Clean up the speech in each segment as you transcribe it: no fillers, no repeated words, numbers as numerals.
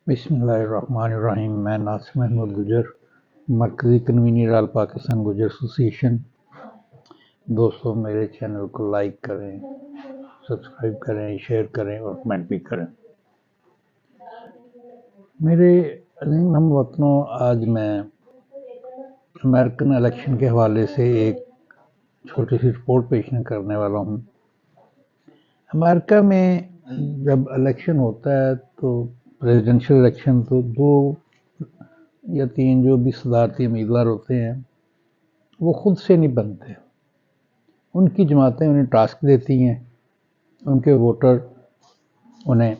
बिस्मिल्लाहिर्रहमानिर्रहीम। मैं नासिर महमूद गुजर, मरकज़ी कन्वीनर ऑल पाकिस्तान गुजर एसोसिएशन। दोस्तों, मेरे चैनल को लाइक करें, सब्सक्राइब करें, शेयर करें और कमेंट भी करें। मेरे अज़ीज़ हमवतनों, आज मैं अमेरिकन इलेक्शन के हवाले से एक छोटी सी रिपोर्ट पेश करने वाला हूँ। अमेरिका में जब इलेक्शन होता है तो प्रेसिडेंशियल इलेक्शन तो 2 या 3 जो भी सदारती उम्मीदवार होते हैं वो खुद से नहीं बनते। उनकी जमातें उन्हें टास्क देती हैं, उनके वोटर उन्हें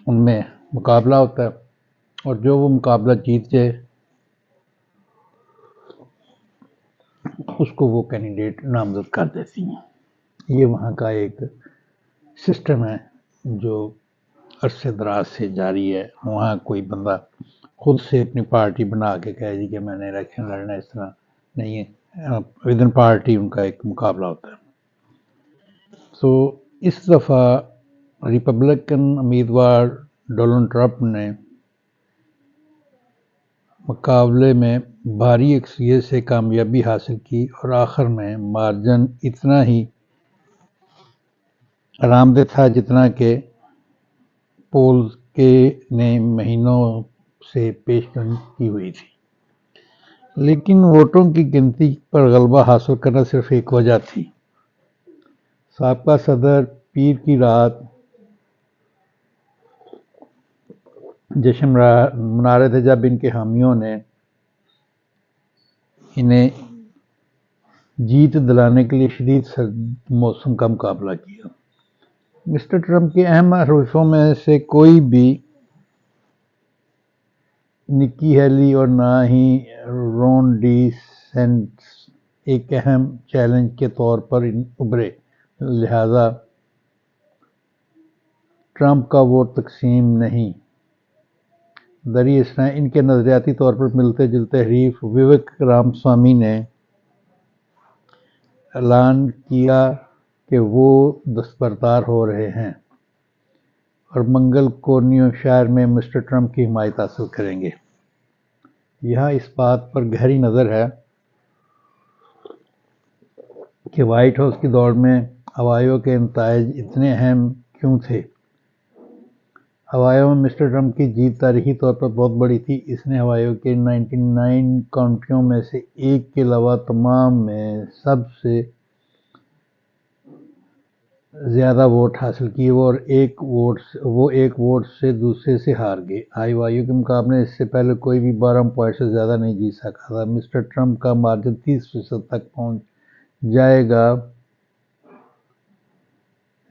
उनमें मुकाबला होता है और जो वो मुकाबला जीत जाए उसको वो कैंडिडेट नामजद कर देती हैं। ये वहाँ का एक सिस्टम है जो अरसे दराज से जारी है। वहाँ कोई बंदा खुद से अपनी पार्टी बना के कहे जी कि मैंने इलेक्शन लड़ना, इस तरह नहीं है। विद इन पार्टी उनका एक मुकाबला होता है। तो इस दफ़ा रिपब्लिकन उम्मीदवार डोनाल्ड ट्रंप ने मुकाबले में भारी अक्सरियत से कामयाबी हासिल की और आखिर में मार्जिन इतना ही आरामदेह था जितना कि पोल्स के ने महीनों से पेशगोई की हुई थी। लेकिन वोटों की गिनती पर गलबा हासिल करना सिर्फ एक वजह थी। साबका सदर पीर की रात जश्न मना रहे थे जब इनके हामियों ने इन्हें जीत दिलाने के लिए शदीद सर्द मौसम का मुकाबला किया। मिस्टर ट्रंप के अहम हरीफों में से कोई भी निकी हेली और ना ही रॉन डी सेंट्स एक अहम चैलेंज के तौर पर उभरे, लिहाजा ट्रंप का वोट तकसीम नहीं। दरअसल इनके नज़रियाती तौर पर मिलते जुलते हरीफ विवेक रामस्वामी ने ऐलान किया कि वो दस्तबरदार हो रहे हैं और मंगल को न्यू हैम्पशायर में मिस्टर ट्रंप की हिमायत हासिल करेंगे। यहाँ इस बात पर गहरी नज़र है कि वाइट हाउस की दौड़ में हवाइयों के नताइज इतने अहम क्यों थे। हवाइयों में मिस्टर ट्रंप की जीत तारीखी तौर पर बहुत बड़ी थी। इसने हवाइयों के 99 काउंटियों में से एक के अलावा तमाम में सबसे ज़्यादा वोट हासिल किए और वो एक वोट से दूसरे से हार गए। हवाइयों के मुकाबले इससे पहले कोई भी 12 पॉइंट से ज़्यादा नहीं जीत सका था। मिस्टर ट्रंप का मार्जिन 30% तक पहुंच जाएगा।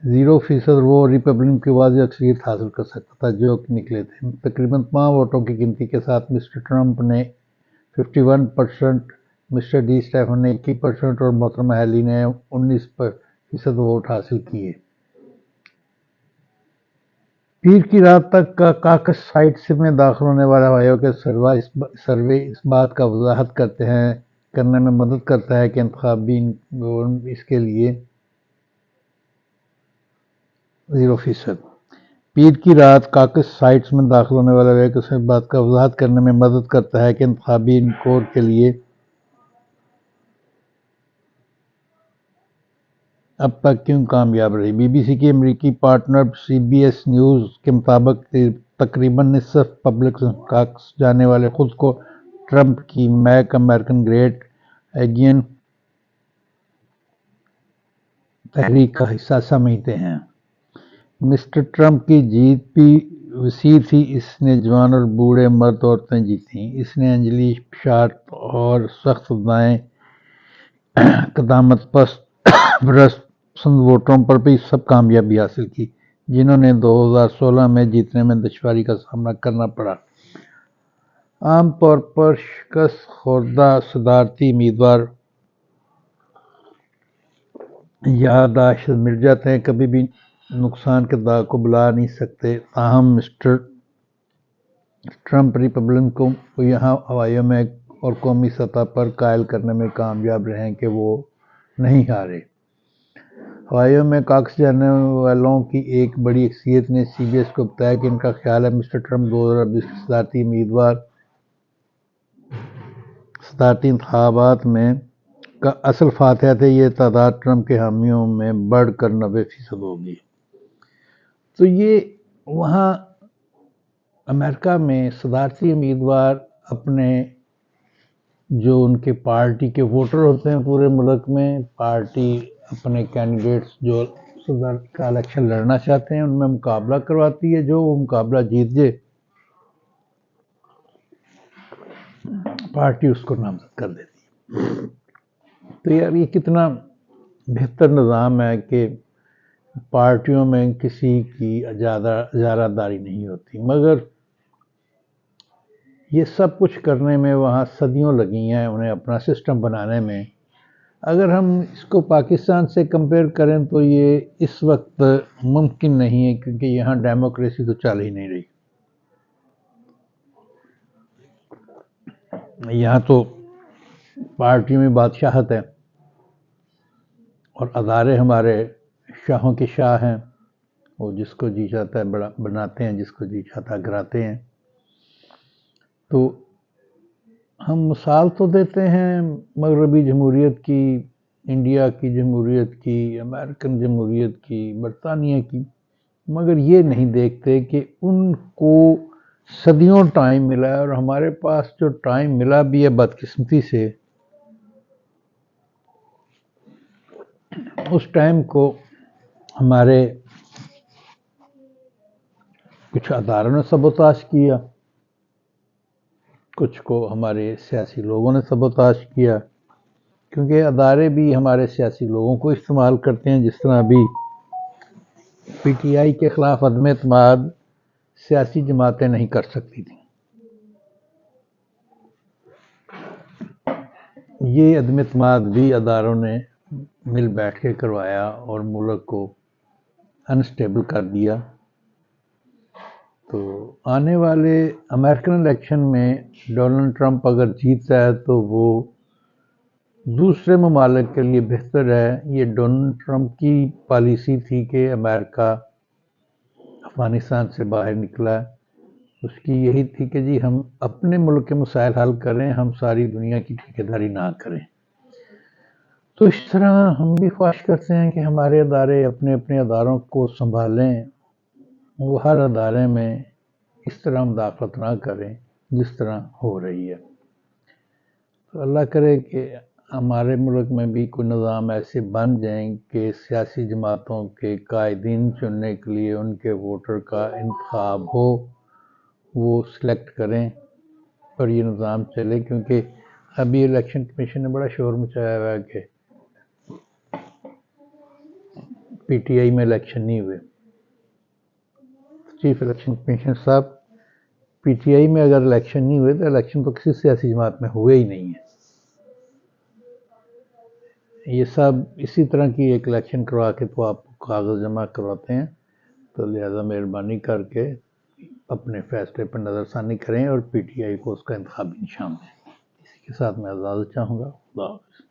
0% वो रिपब्लिकन की वाज़ेह अक्सरियत हासिल कर सकता था जो कि निकले थे। तकरीबन तमाम वोटों की गिनती के साथ मिस्टर ट्रंप ने 51%, मिस्टर डी स्टेफन ने 21% और मोहतरमा हेली ने 19% वोट हासिल किए। पीर की रात तक का काकस साइट से में दाखिल होने वाले हवाइयों के सर्वे इस बात का वजाहत करने में मदद करता है कि इंतखाबी इसके लिए 0%। पीर की रात काकस साइट्स में दाखिल होने वाले हवाइयों के इस बात का वजाहत करने में मदद करता है कि इंतखाबी कोर के लिए अब तक क्यों कामयाब रही। बीबीसी की अमेरिकी पार्टनर सीबीएस न्यूज़ के मुताबिक तकरीबन निसफ पब्लिक काकस जाने वाले खुद को ट्रंप की मैक अमेरिकन ग्रेट अगेन तहरीक का हिस्सा समझते हैं। मिस्टर ट्रंप की जीत भी वसी थी। इसने जवान और बूढ़े मर्द औरतें जीती। इसने अंजलि शार्प और सख्त दाएं कदामत पसंद वोटरों पर भी सब कामयाबी हासिल की जिन्होंने 2016 में जीतने में दुश्वारी का सामना करना पड़ा। आम तौर पर शिकस्त खुर्दा सदारती उम्मीदवार याददाश्त मिट जाते हैं, कभी भी नुकसान के दाग को बुला नहीं सकते। ताहम मिस्टर ट्रंप रिपब्लिकन को यहाँ हवाइयों में और कौमी सतह पर कायल करने में कामयाब रहे कि वो नहीं हारे। اوہایو میں کاکس جاننے والوں کی ایک بڑی اکثریت نے سی بی ایس کو بتایا کہ ان کا خیال ہے مسٹر ٹرمپ 2020 کے صدارتی انتخابات میں کا اصل فاتح تھے۔ یہ تعداد ٹرمپ کے حامیوں میں بڑھ کر 90% ہوگی۔ تو یہ وہاں امریکہ میں صدارتی امیدوار اپنے جو ان کے پارٹی کے ووٹر ہوتے ہیں پورے ملک میں، پارٹی اپنے کینڈیڈیٹس جو صدر کا الیکشن لڑنا چاہتے ہیں ان میں مقابلہ کرواتی ہے، جو وہ مقابلہ جیت جائے پارٹی اس کو نامزد کر دیتی ہے۔ تو یار یہ کتنا بہتر نظام ہے کہ پارٹیوں میں کسی کی اجارہ داری نہیں ہوتی، مگر یہ سب کچھ کرنے میں وہاں صدیوں لگی ہیں انہیں اپنا سسٹم بنانے میں۔ اگر ہم اس کو پاکستان سے کمپیئر کریں تو یہ اس وقت ممکن نہیں ہے، کیونکہ یہاں ڈیموکریسی تو چل ہی نہیں رہی۔ یہاں تو پارٹیوں میں بادشاہت ہے اور ادارے ہمارے شاہوں کے شاہ ہیں، وہ جس کو جی چاہتا ہے بناتے ہیں، جس کو جی چاہتا ہے گراتے ہیں۔ تو ہم مثال تو دیتے ہیں مغربی جمہوریت کی، انڈیا کی جمہوریت کی، امریکن جمہوریت کی، برطانیہ کی، مگر یہ نہیں دیکھتے کہ ان کو صدیوں ٹائم ملا ہے، اور ہمارے پاس جو ٹائم ملا بھی ہے بدقسمتی سے، اس ٹائم کو ہمارے کچھ اداروں نے سبوتاژ کیا، کچھ کو ہمارے سیاسی لوگوں نے سبوتاژ کیا، کیونکہ ادارے بھی ہمارے سیاسی لوگوں کو استعمال کرتے ہیں، جس طرح ابھی پی ٹی آئی کے خلاف عدم اعتماد سیاسی جماعتیں نہیں کر سکتی تھیں۔ یہ عدم اعتماد بھی اداروں نے مل بیٹھ کے کروایا اور ملک کو انسٹیبل کر دیا۔ تو آنے والے امریکن الیکشن میں ڈونلڈ ٹرمپ اگر جیتتا ہے تو وہ دوسرے ممالک کے لیے بہتر ہے۔ یہ ڈونلڈ ٹرمپ کی پالیسی تھی کہ امریکہ افغانستان سے باہر نکلا، اس کی یہی تھی کہ جی ہم اپنے ملک کے مسائل حل کریں، ہم ساری دنیا کی ٹھیکیداری نہ کریں۔ تو اس طرح ہم بھی خواہش کرتے ہیں کہ ہمارے ادارے اپنے اپنے اداروں کو سنبھالیں، وہ ہر ادارے میں اس طرح مداخلت نہ کریں جس طرح ہو رہی ہے۔ تو اللہ کرے کہ ہمارے ملک میں بھی کوئی نظام ایسے بن جائیں کہ سیاسی جماعتوں کے قائدین چننے کے لیے ان کے ووٹر کا انتخاب ہو، وہ سلیکٹ کریں اور یہ نظام چلے، کیونکہ ابھی الیکشن کمیشن نے بڑا شور مچایا ہوا ہے کہ پی ٹی آئی میں الیکشن نہیں ہوئے۔ چیف الیکشن کمیشنر صاحب، پی ٹی آئی میں اگر الیکشن نہیں ہوئے تو الیکشن تو کسی سیاسی جماعت میں ہوئے ہی نہیں ہے۔ یہ سب اسی طرح کی ایک الیکشن کروا کے تو آپ کاغذ جمع کرواتے ہیں، تو لہذا مہربانی کر کے اپنے فیصلے پر نظر ثانی کریں اور پی ٹی آئی کو اس کا انتخابی نشان دیں۔ اسی کے ساتھ میں اجازت چاہوں گا۔ خدا حافظ۔